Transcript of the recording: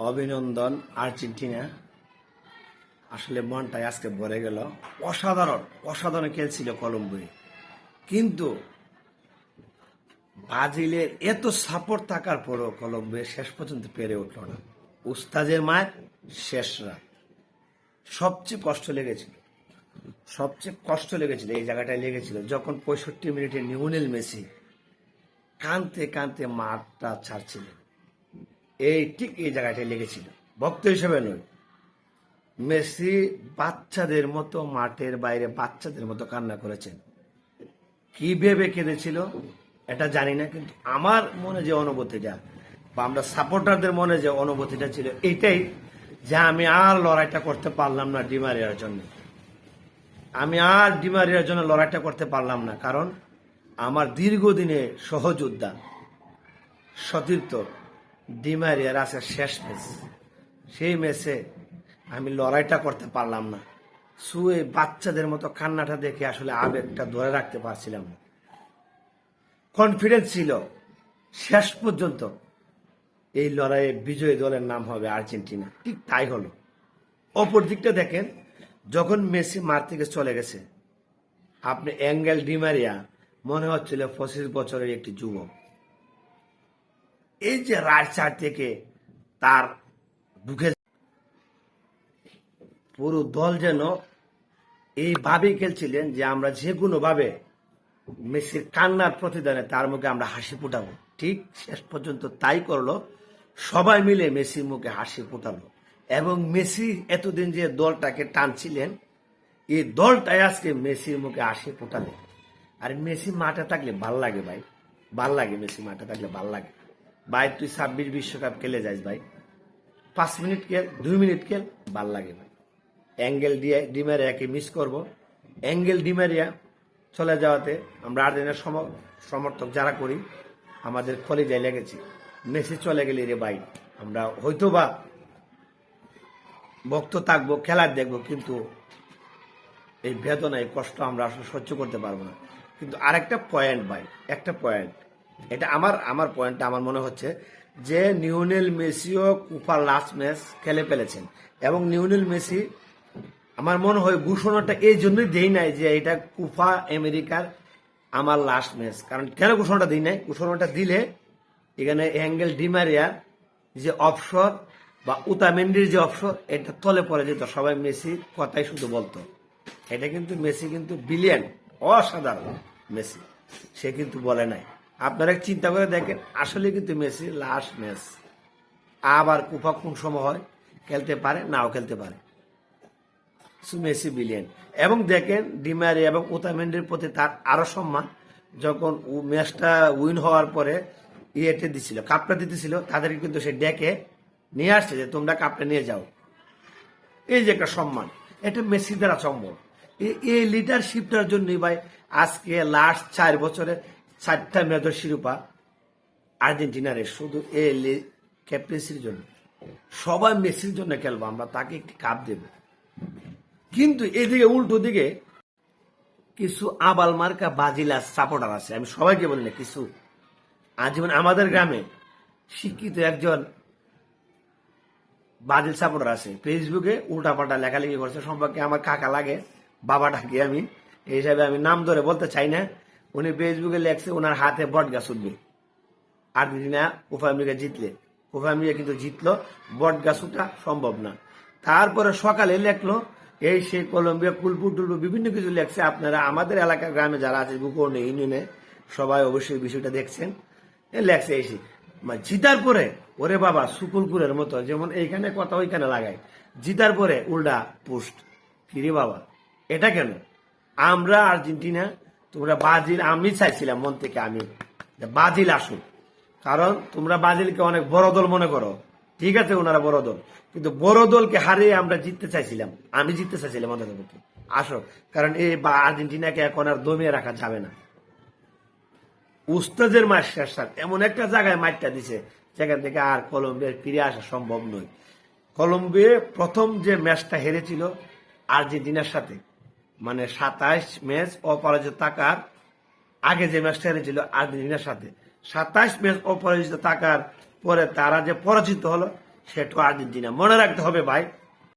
অভিনন্দন আর্জেন্টিনা। আসলে মনটাই আজকে ভরে গেল। অসাধারণ অসাধারণ খেলছিল কলম্বিয়া, কিন্তু ব্রাজিলের এত সাপোর্ট থাকার পরও কলম্বিয়া শেষ পর্যন্ত পেরে উঠল না। উস্তাদের মায়ের শেষ রাত সবচেয়ে কষ্ট লেগেছিল, এই জায়গাটায় লেগেছিল যখন 65 মিনিটে লিওনেল মেসি কাঁদতে কাঁদতে মাঠটা ছাড়ছিলেন। ঠিক এই জায়গাটায় লেগেছিল, ভক্ত হিসেবে নয়। মেসি বাচ্চাদের মতো মাঠের বাইরে বাচ্চাদের মতো কান্না করেছেন। কি ভেবে কেঁদেছিল এটা জানি না, কিন্তু আমার মনে যে অনুভূতিটা বা আমরা সাপোর্টারদের মনে যে অনুভূতিটা ছিল এটাই যে আমি আর লড়াইটা করতে পারলাম না ডিমারিয়ার জন্য। আমি আর ডিমারিয়ার জন্য লড়াইটা করতে পারলাম না, কারণ আমার দীর্ঘদিনে সহযোদ্ধা সতীর্থ ডিমারিয়ার আছে শেষ ম্যাচ। সেই ম্যাচে আমি লড়াইটা করতে পারলাম না। শুয়ে বাচ্চাদের মতো কান্নাটা দেখে আসলে আবেগটা ধরে রাখতে পারছিলাম না। কনফিডেন্স ছিল শেষ পর্যন্ত এই লড়াইয়ে বিজয়ী দলের নাম হবে আর্জেন্টিনা। ঠিক তাই হলো। অপর দিকটা দেখেন, যখন মেসি মাঠ থেকে চলে গেছে, আপনি অ্যাঙ্গেল ডিমারিয়া মনে হচ্ছিল 25 বছরের একটি যুবক। এই যে রাত 4 থেকে তার ঢুকে পুরো দল যেন এইভাবেই খেলছিলেন যে আমরা যে কোনো ভাবে মেসির কান্নার প্রতিদানে তার মুখে আমরা হাসি ফুটাবো। ঠিক শেষ পর্যন্ত তাই করলো, সবাই মিলে মেসির মুখে হাসি ফুটালো। এবং মেসি এতদিন যে দলটাকে টানছিলেন, এই দলটাই আজকে মেসির মুখে হাসি ফুটালে। আর মেসি মাঠে থাকলে ভাল লাগে ভাই, ভাল লাগে। মেসি মাঠে থাকলে ভাল লাগে ভাই। তুই 26 বিশ্বকাপ খেলে যাস ভাই, 5 মিনিট খেল, 2 মিনিট খেল, ভাল লাগে ভাই। অ্যাঙ্গেল ডিমারিয়াকে মিস করব। অ্যাঙ্গেল ডিমারিয়া চলে যাওয়াতে আমরা আর্জেন্টিনার সমর্থক যারা করি আমাদের কলিজায় লেগেছে। মেসি চলে গেলে রে ভাই, আমরা হয়তো বা ভক্ত থাকবো, খেলার দেখবো, কিন্তু এই বেদনা এই কষ্ট আমরা আসলে সহ্য করতে পারবো না। কিন্তু আরেকটা পয়েন্ট ভাই, একটা পয়েন্ট, এটা আমার পয়েন্টটা আমার মনে হচ্ছে যে লিওনেল মেসিও কুপা লাস্ট ম্যাচ খেলে ফেলেছেন। এবং লিওনেল মেসি আমার মনে হয় ঘোষণাটা এই জন্যই দেই নাই যে এটা কুপা আমেরিকার আমার লাস্ট ম্যাচ। কারণ কেন ঘোষণাটা দিই নাই? ঘোষণাটা দিলে এখানে অ্যাঙ্গেল ডিমারিয়ার যে অবসর বা উতামেন্ডির যে অবসর, এটা তলে পড়ে যেত। সবাই মেসির কথাই শুধু বলতো। এটা কিন্তু মেসি কিন্তু বিলিয়ন, অসাধারণ মেসি, সে কিন্তু বলে নাই। আপনারা চিন্তা করে দেখেন, আসলে কিন্তু মেসি লাস্ট ম্যাচ। আবার কুপা কোন সময় হয়, খেলতে পারে, নাও খেলতে পারে। Messi billion. এবং দেখেন ডিমারিয়া এবং ওতামেন্ডির প্রতি তার আরো সম্মান। যখন ম্যাচটা উইন হওয়ার পরে ইয়েতে দিছিল, কাপটা দিতেছিল, তাদেরকে কিন্তু সে ডেকে নিয়ে আসছে যে তোমরা কাপটা নিয়ে যাও। এই যে একটা সম্মান, এটা মেসি দ্বারা সম্ভব। এই লিডারশিপটার জন্যই ভাই আজকে লাস্ট 4 বছরে 4টা মেজর শিরোপা আর্জেন্টিনারে, শুধু এই ক্যাপ্টেন্সির জন্য। সবাই মেসির জন্য খেলবো, আমরা তাকে একটি কাপ দেব। কিন্তু এদিকে উল্টো দিকে কিছু আবাল মার্কা বাজিলা সাপোর্টার আছে। আমি সবাইকে বলি না, কিছু আজীবন আমাদের গ্রামে শিক্ষিত একজন বাজিল সাপোর্টার আছে, ফেসবুকে উল্টাপাল্টা লেখালেখি করছে সম্পর্কে। আমার কাকা লাগে, বাবাটাকে আমি এই হিসাবে আমি নাম ধরে বলতে চাই না। উনি ফেসবুকে লেখছে ওনার হাতে বট গাছ উঠবে আর্জেন্টিনা কোপা আমেরিকা জিতলে। কোপা আমেরিকা কিন্তু জিতলো, বট গাছ উঠা সম্ভব না। তারপরে সকালে লেখলো এই সেই কলম্বিয়া কুলপু টুলপু বিভিন্ন কিছু লেখছে। আপনারা আমাদের এলাকার গ্রামে যারা আছে গোকর্ণে ইউনিয়নে সবাই অবশ্যই বিষয়টা দেখছেন। লেখছে এসে জিতার পরে ওরে বাবা সুকুলপুরের মতো, যেমন এইখানে কথা ওইখানে লাগায়, জিতার পরে উল্টা পোস্ট। কিরে বাবা, এটা কেন? আমরা আর্জেন্টিনা, তোমরা ব্রাজিল, আমি চাইছিলাম মন থেকে আমি ব্রাজিল আসুক, কারণ তোমরা ব্রাজিলকে অনেক বড় দল মনে করো। ঠিক আছে, ওনারা বড় দল, কিন্তু বড় দলকে হারিয়ে আমরা জিততে চাইছিলাম, আমি জিততে চাইছিলাম ওদের মধ্যে। আসো, কারণ এই আর্জেন্টিনাকে এখন আর দমিয়ে রাখা যাবে না। উস্তাদের মাঠ শেষ রাত, এমন একটা জায়গায় মাঠটা দিছে যেখান থেকে আর কলম্বিয়ার ফিরে আসা সম্ভব নয়। কলম্বিয়া প্রথম যে ম্যাচটা হেরেছিল আর্জেন্টিনার সাথে, মানে 27 ম্যাচ অপরাজিত থাকার আগে যে ম্যাচটা হেরেছিল আর্জেন্টিনার সাথে, 27 ম্যাচ অপরাজিত থাকার পরে তারা যে পরাজিত হলো, সে একটু আর্জেন্টিনা। মনে রাখতে হবে ভাই,